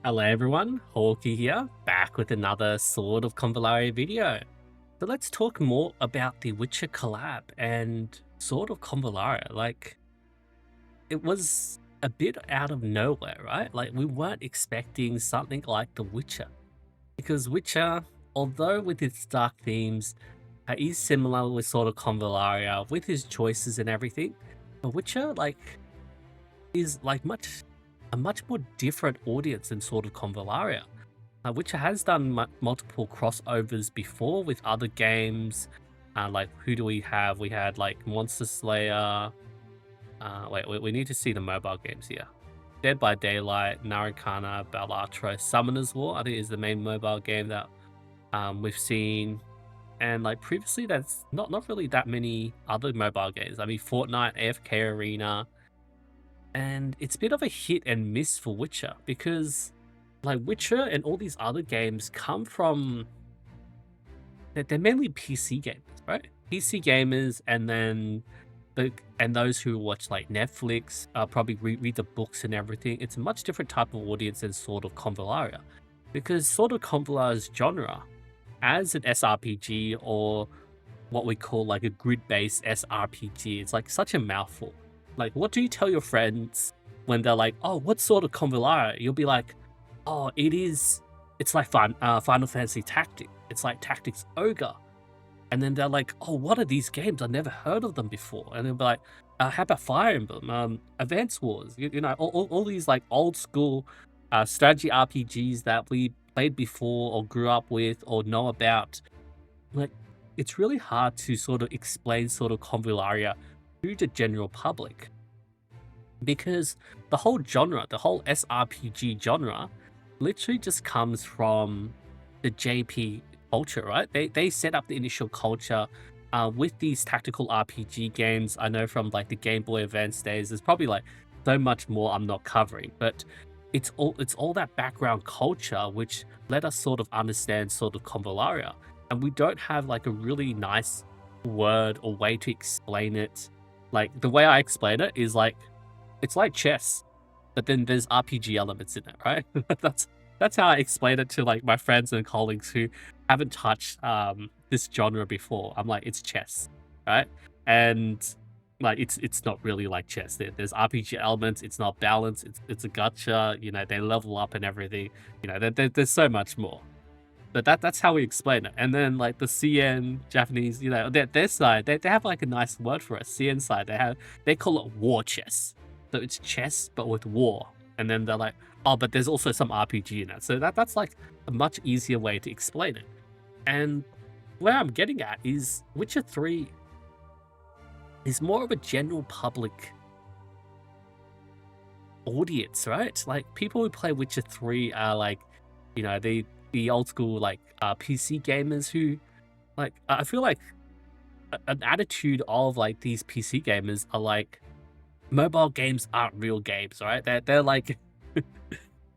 Hello everyone, Hawky here, back with another Sword of Convallaria video. So let's talk more about the Witcher collab and Sword of Convallaria. It was a bit out of nowhere, right? Like, we weren't expecting something like The Witcher. Because Witcher, although with its dark themes, is similar with Sword of Convallaria, with his choices and everything. But Witcher, is a much more different audience than Sword of Convallaria, which has done multiple crossovers before with other games. Like, who do we have? We had like Monster Slayer. We need to see the mobile games here. Dead by Daylight, Narukana, Balatro, Summoner's War, I think is the main mobile game that we've seen. And like previously, that's not really that many other mobile games. I mean, Fortnite, AFK Arena, and it's a bit of a hit and miss for Witcher because like Witcher and all these other games come from they're mainly PC gamers, right? PC gamers, and then those who watch like Netflix, probably read the books and everything. It's a much different type of audience than Sword of Convallaria, because Sword of Convallaria's genre as an SRPG, or what we call like a grid-based SRPG, it's like such a mouthful. Like, what do you tell your friends when they're like, "Oh, what Sword of Convallaria?" You'll be like, "Oh, it's like Final Fantasy Tactics. It's like Tactics Ogre." And then they're like, "Oh, what are these games? I've never heard of them before." And they'll be like, "How about Fire Emblem, Advance Wars?" You know, all these like old school strategy RPGs that we played before or grew up with or know about. Like, it's really hard to sort of explain sort of Convallaria to the general public, because the whole genre, the whole SRPG genre, literally just comes from the JP culture, right? They set up the initial culture with these tactical RPG games. I know from like the Game Boy Advance days, there's probably like so much more I'm not covering, but it's all that background culture which let us sort of understand sort of Convallaria, and we don't have like a really nice word or way to explain it. Like, the way I explain it is like, it's like chess, but then there's RPG elements in it, right? That's how I explain it to like my friends and colleagues who haven't touched this genre before. I'm like, it's chess, right? And like, it's not really like chess. There's RPG elements. It's not balanced. It's a gacha. You know, they level up and everything. You know, there's so much more. But that's how we explain it. And then like the CN Japanese, you know, their side, they have like a nice word for it. CN side, they call it war chess. So it's chess but with war. And then they're like, "Oh, but there's also some RPG in it." So that's like a much easier way to explain it. And where I'm getting at is Witcher 3 is more of a general public audience, right? Like, people who play Witcher 3 are like, you know, the old school like PC gamers who, like, I feel like an attitude of like these PC gamers are like, mobile games aren't real games, right? They're like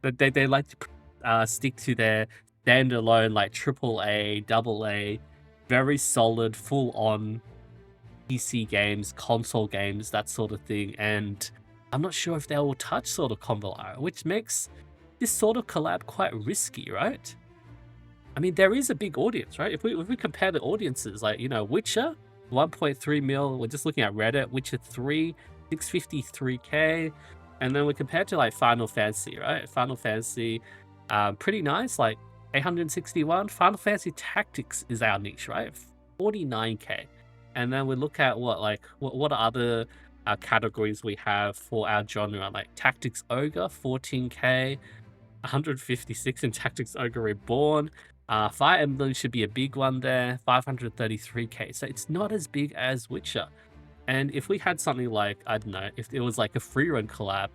they like to stick to their standalone like triple A, double A, very solid, full on PC games, console games, that sort of thing. And I'm not sure if they will touch sort of Convallaria, which makes this sort of collab quite risky, right? I mean, there is a big audience, right? If we compare the audiences, like, you know, Witcher, 1.3 mil. We're just looking at Reddit. Witcher 3, 653K, and then we compare to like Final Fantasy, right? Final Fantasy, pretty nice, like 861. Final Fantasy Tactics is our niche, right? 49K, and then we look at what are other categories we have for our genre, like Tactics Ogre, 14K, 156 in Tactics Ogre Reborn. Fire Emblem should be a big one there, 533K. So it's not as big as Witcher. And if we had something like, I don't know, if it was like a free run collab,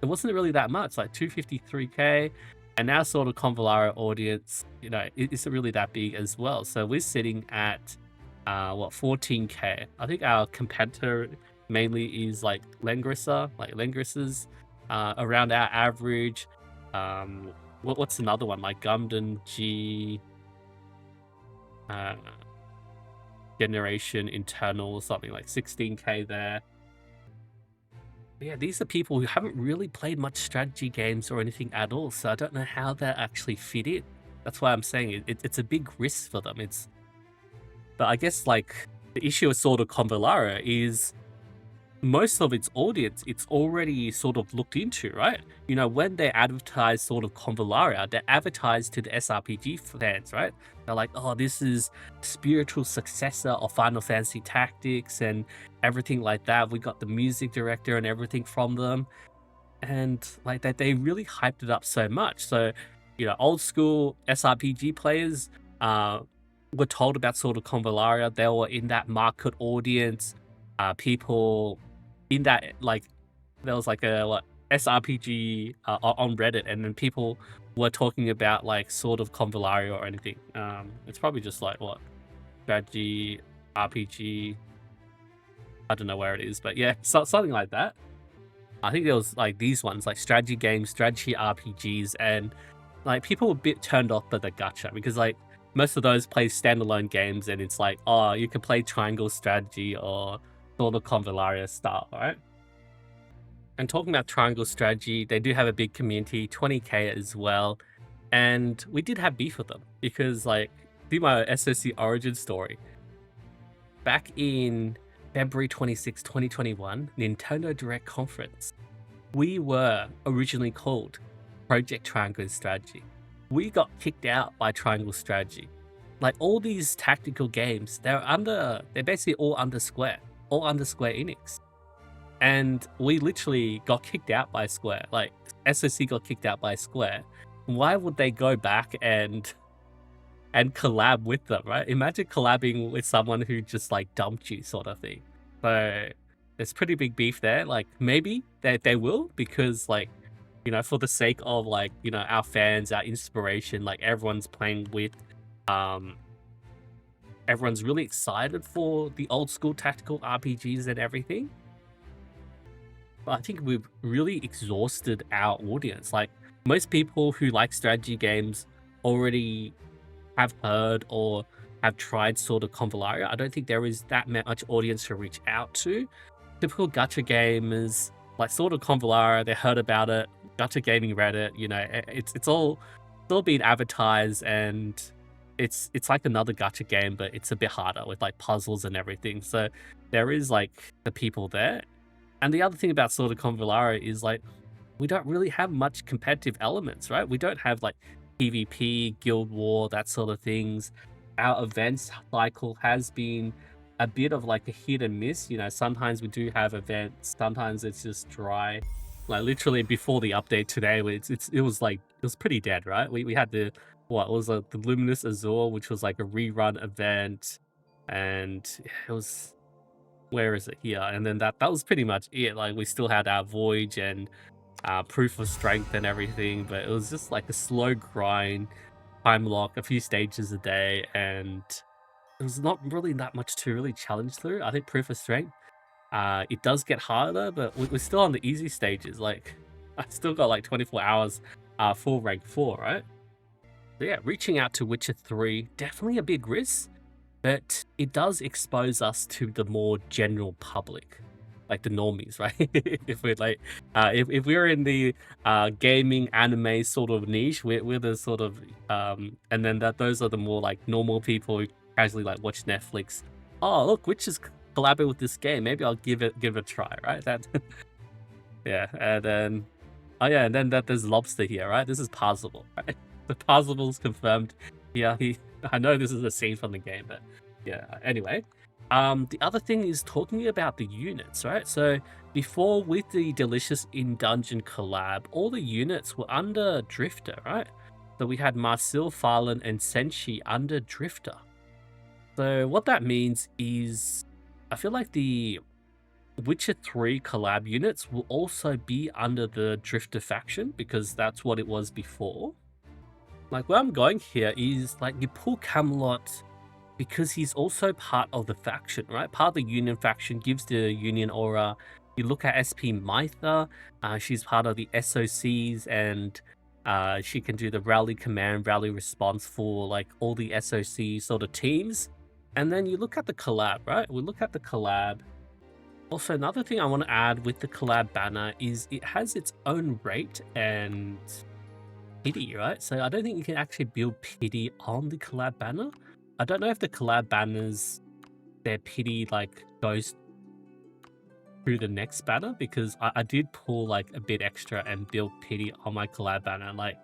it wasn't really that much, like 253K. And our sort of Convallaria audience, you know, it isn't really that big as well. So we're sitting at 14K. I think our competitor mainly is like Langrisser, like Langrisser's around our average. What's another one, like Gumden G uh, Generation Internal or something, like 16K there. Yeah, these are people who haven't really played much strategy games or anything at all, so I don't know how that actually fit in. That's why I'm saying it's a big risk for them. But I guess like the issue with sort of Convallaria is most of its audience, it's already sort of looked into, right? You know, when they advertise sort of Convallaria, they advertise to the SRPG fans, right? They're like, oh, this is spiritual successor of Final Fantasy Tactics and everything like that. We got the music director and everything from them. And like that, they really hyped it up so much. So, you know, old school SRPG players uh, were told about sort of Convallaria. They were in that market audience. People in that like there was like a what, SRPG on Reddit, and then people were talking about like sort of Convallaria or anything. It's probably just like what strategy RPG. I don't know where it is, but yeah, something like that. I think there was like these ones, like strategy games, strategy RPGs, and like people were a bit turned off by the gacha because like most of those play standalone games, and it's like, oh, you can play triangle strategy or sort of Convallaria style, right? And talking about triangle strategy, they do have a big community, 20k as well, and we did have beef with them because like, see my SOC origin story. Back in February 26, 2021, Nintendo Direct Conference, we were originally called Project Triangle Strategy. We got kicked out by Triangle Strategy. Like all these tactical games, they're basically all under Square Enix. And we literally got kicked out by Square. Like SOC got kicked out by Square. Why would they go back and collab with them, right? Imagine collabing with someone who just like dumped you, sort of thing. So there's pretty big beef there. Like maybe they will, because like, you know, for the sake of like, you know, our fans, our inspiration, like everyone's playing with everyone's really excited for the old school tactical RPGs and everything. But I think we've really exhausted our audience. Like most people who like strategy games already have heard or have tried sort of Convallaria. I don't think there is that much audience to reach out to. Typical gacha gamers, like sort of Convallaria, they heard about it, gacha gaming Reddit, you know, it's all being advertised, and it's like another gacha game, but it's a bit harder with like puzzles and everything. So there is like the people there. And the other thing about sort of Convallaria is like we don't really have much competitive elements, right? We don't have like PvP, Guild War, that sort of things. Our events cycle has been a bit of like a hit and miss. You know, sometimes we do have events, sometimes it's just dry. Like literally before the update today, it was pretty dead, right? We had the what was the Luminous Azure, which was like a rerun event, and it was, where is it here? And then that was pretty much it. Like we still had our Voyage and proof of strength and everything, but it was just like a slow grind, time lock, a few stages a day, and it was not really that much to really challenge through. I think proof of strength, it does get harder, but we're still on the easy stages. Like I still got like 24 hours full rank 4, right? But yeah, reaching out to Witcher 3, definitely a big risk, but it does expose us to the more general public, like the normies, right? If we're like, if we're in the gaming anime sort of niche, we're the sort of, and then those are the more like normal people who casually like watch Netflix. Oh, look, Witch is collaborating with this game. Maybe I'll give it a try, right? That, yeah, and then, oh yeah, and then there's Lobster here, right? This is Parsable, right? The Parsable's confirmed. Yeah, I know this is a scene from the game, but yeah. Anyway, the other thing is talking about the units, right? So before, with the Delicious in Dungeon collab, all the units were under Drifter, right? So we had Marcel, Farlan, and Senshi under Drifter. So what that means is, I feel like the Witcher 3 collab units will also be under the Drifter faction, because that's what it was before. Like where I'm going here is like you pull Camelot because he's also part of the faction, right? Part of the Union faction, gives the Union aura. You look at SP Mytha, she's part of the SOCs, and she can do the rally command, rally response for like all the SOC sort of teams. And then you look at the collab, right? We look at the collab. Also, another thing I want to add with the collab banner is it has its own rate and pity, right? So I don't think you can actually build pity on the collab banner. I don't know if the collab banners, their pity like goes through the next banner, because I did pull like a bit extra and build pity on my collab banner. Like,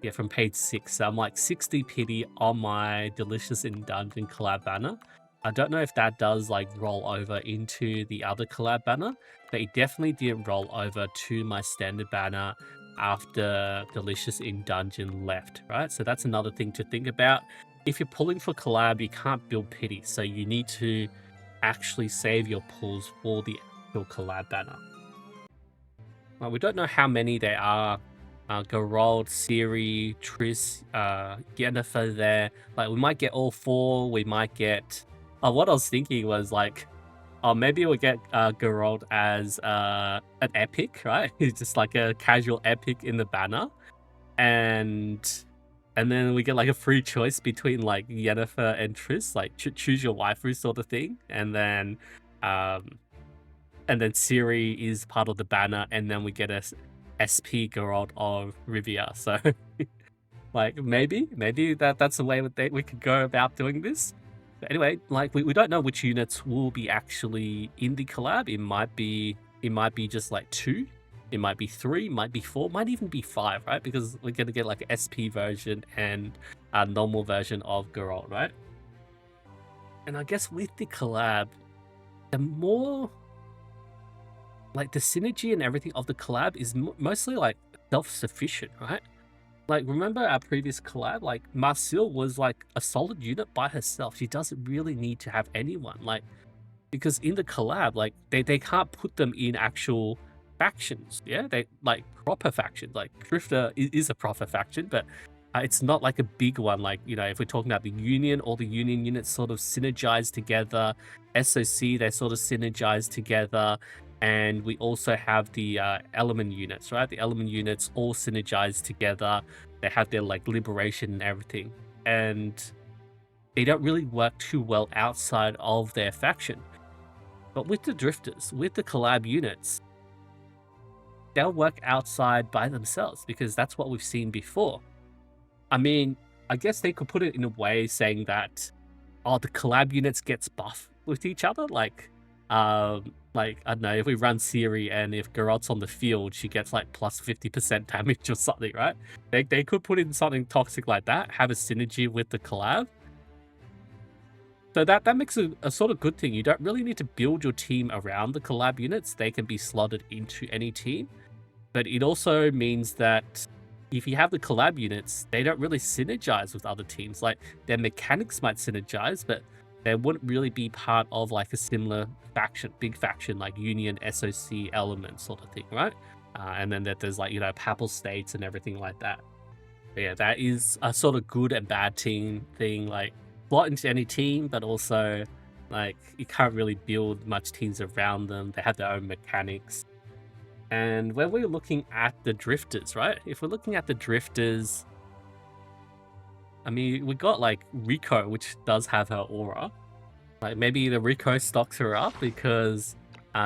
yeah, from page 6. So I'm like 60 pity on my Delicious in Dungeon collab banner. I don't know if that does like roll over into the other collab banner, but it definitely didn't roll over to my standard banner after Delicious in Dungeon left, right? So that's another thing to think about. If you're pulling for collab, you can't build pity, so you need to actually save your pulls for the actual collab banner. We don't know how many there are. Geralt, Ciri, Triss, Yennefer there. Like, we might get all 4. We might get... what I was thinking was, like, maybe we'll get Geralt as an epic, right? He's just like a casual epic in the banner. And then we get, like, a free choice between, like, Yennefer and Triss. Like, choose your waifu sort of thing. And then Ciri is part of the banner, and then we get a SP Geralt of Rivia. So, like, maybe that's the way we could go about doing this. But anyway, like, we don't know which units will be actually in the collab. It might be just like 2, it might be 3, might be 4, might even be 5, right? Because we're gonna get like an SP version and a normal version of Geralt, right? And I guess with the collab, the more like the synergy and everything of the collab is mostly like self-sufficient, right? Like, remember our previous collab? Like, Marcille was like a solid unit by herself. She doesn't really need to have anyone. Like, because in the collab, like they can't put them in actual factions. Yeah, they like proper factions. Like, Drifter is a proper faction, but it's not like a big one. Like, you know, if we're talking about the Union, all the Union units sort of synergize together. SOC, they sort of synergize together. And we also have the element units, right? The element units all synergize together. They have their like liberation and everything. And they don't really work too well outside of their faction. But with the drifters, with the collab units, they'll work outside by themselves, because that's what we've seen before. I mean, I guess they could put it in a way saying that, oh, the collab units gets buff with each other. Like, I don't know, if we run Ciri and if Geralt's on the field, she gets like plus 50% damage or something, right? They could put in something toxic like that, have a synergy with the collab. So that makes a sort of good thing. You don't really need to build your team around the collab units. They can be slotted into any team. But it also means that if you have the collab units, they don't really synergize with other teams. Like, their mechanics might synergize, but they wouldn't really be part of like a similar faction, big faction like Union, SOC, Element sort of thing, right? And then there's like, you know, Papal States and everything like that. But yeah, that is a sort of good and bad team thing. Like, slot into any team, but also like you can't really build much teams around them. They have their own mechanics. And when we're looking at the drifters, right? If we're looking at the drifters, I mean, we got like Rico, which does have her aura. Like, maybe the Rico stocks her up because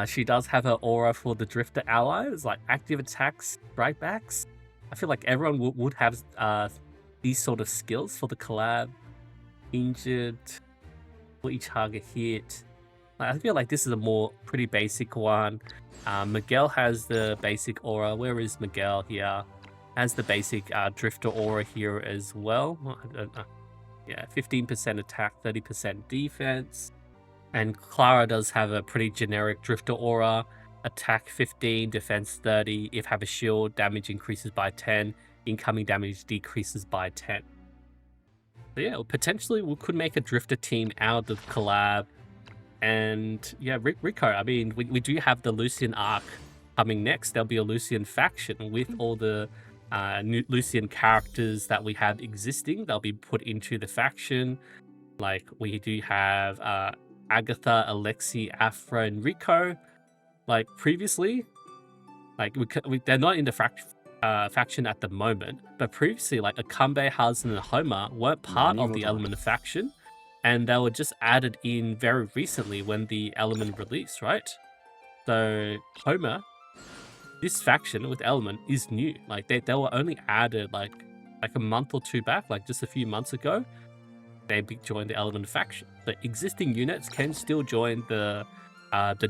she does have her aura for the drifter allies, like active attacks, strikebacks. I feel like everyone would have these sort of skills for the collab. Injured for each target hit. I feel like this is a more pretty basic one. Miguel has the basic aura. Where is Miguel here? Has the basic drifter aura here as well. Yeah, 15% attack, 30% defense. And Clara does have a pretty generic drifter aura. Attack 15, defense 30. If have a shield, damage increases by 10. Incoming damage decreases by 10. So yeah, potentially we could make a drifter team out of collab. And yeah, Rico, I mean, we do have the Lucian arc coming next. There'll be a Lucian faction with all the new Lucian characters that we have existing. They'll be put into the faction. Like, we do have Agatha, Alexi, Afra, and Rico. Like, previously, like they're not in the faction at the moment, but previously, like Akambe, Hazen, and Homer weren't part of the Element faction, and they were just added in very recently when the Element released, right? So Homer, this faction with Element is new. Like they were only added like a month or two back, like just a few months ago. They joined the Element faction. The existing units can still join the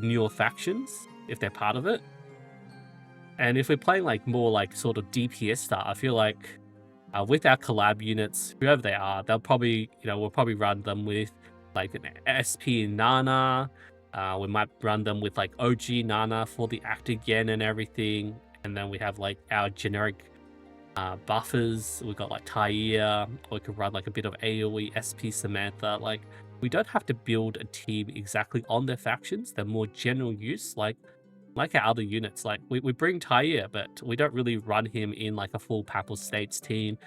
newer factions if they're part of it. And if we're playing like more like sort of DPS style, I feel like with our collab units, whoever they are, they'll probably, we'll probably run them with like an SP Nana. We might run them with like OG Nana for the act again and everything. And then we have like our generic buffers. We've got like Taia, or we could run like a bit of AoE, SP Samantha. Like, we don't have to build a team exactly on their factions. They're more general use, like our other units. Like we bring Taia, but we don't really run him in like a full Papal States team.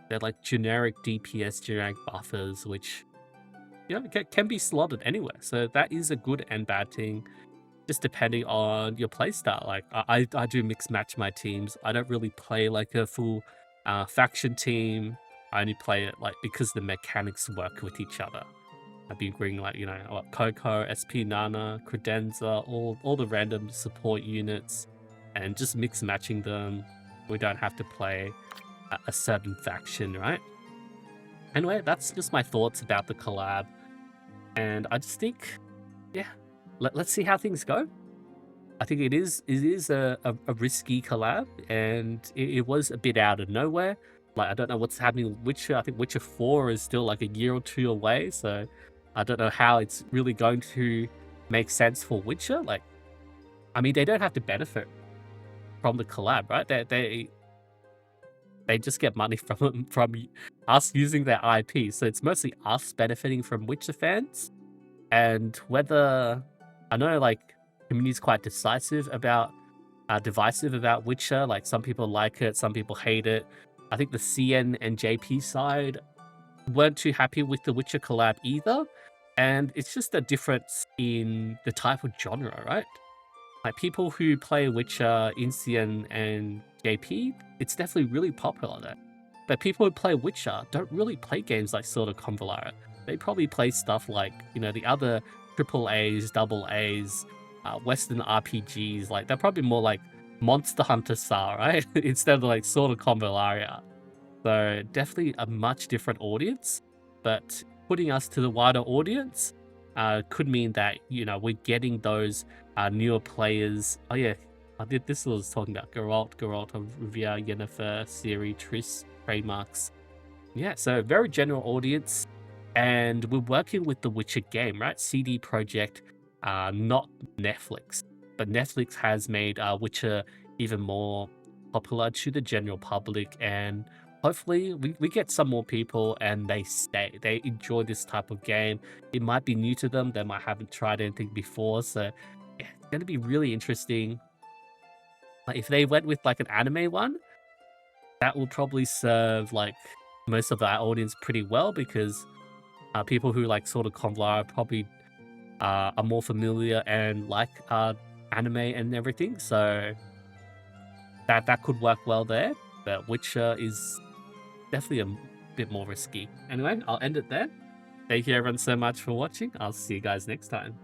They're like generic DPS, generic buffers, which can be slotted anywhere. So that is a good and bad thing, just depending on your playstyle. Like I do mix match my teams. I don't really play like a full faction team. I only play it like because the mechanics work with each other. I've been bringing like, Coco, SP Nana, Credenza, all the random support units, and just mix matching them. We don't have to play a certain faction, right? Anyway, that's just my thoughts about the collab. And I just think, let's see how things go. I think it is a risky collab, and it was a bit out of nowhere. Like, I don't know what's happening with Witcher. I think Witcher 4 is still like a year or two away, so I don't know how it's really going to make sense for Witcher. Like, I mean, they don't have to benefit from the collab, right? They just get money from us using their IP. So it's mostly us benefiting from Witcher fans. And whether, I know like community's quite divisive about Witcher. Like, some people like it, some people hate it. I think the CN and JP side weren't too happy with the Witcher collab either. And it's just a difference in the type of genre, right? Like, people who play Witcher, Incian, and JP, it's definitely really popular there. But people who play Witcher don't really play games like Sword of Convallaria. They probably play stuff like, the other AAAs, AA's, Western RPGs. Like, they're probably more like Monster Hunter style, right? Instead of like Sword of Convallaria. So definitely a much different audience. But putting us to the wider audience could mean that, we're getting those newer players. Oh yeah, this was talking about Geralt, Rivia, Yennefer, Ciri, Triss, trademarks. Yeah, so very general audience. And we're working with the Witcher game, right? CD Projekt, not Netflix. But Netflix has made Witcher even more popular to the general public, and hopefully we get some more people and they stay. They enjoy this type of game. It might be new to them. They might haven't tried anything before. So yeah, it's going to be really interesting. Like, if they went with like an anime one, that will probably serve like most of our audience pretty well, because people who like sort of Convallaria probably are more familiar and like anime and everything. So that could work well there. But Witcher is definitely a bit more risky. Anyway, I'll end it there. Thank you everyone so much for watching. I'll see you guys next time.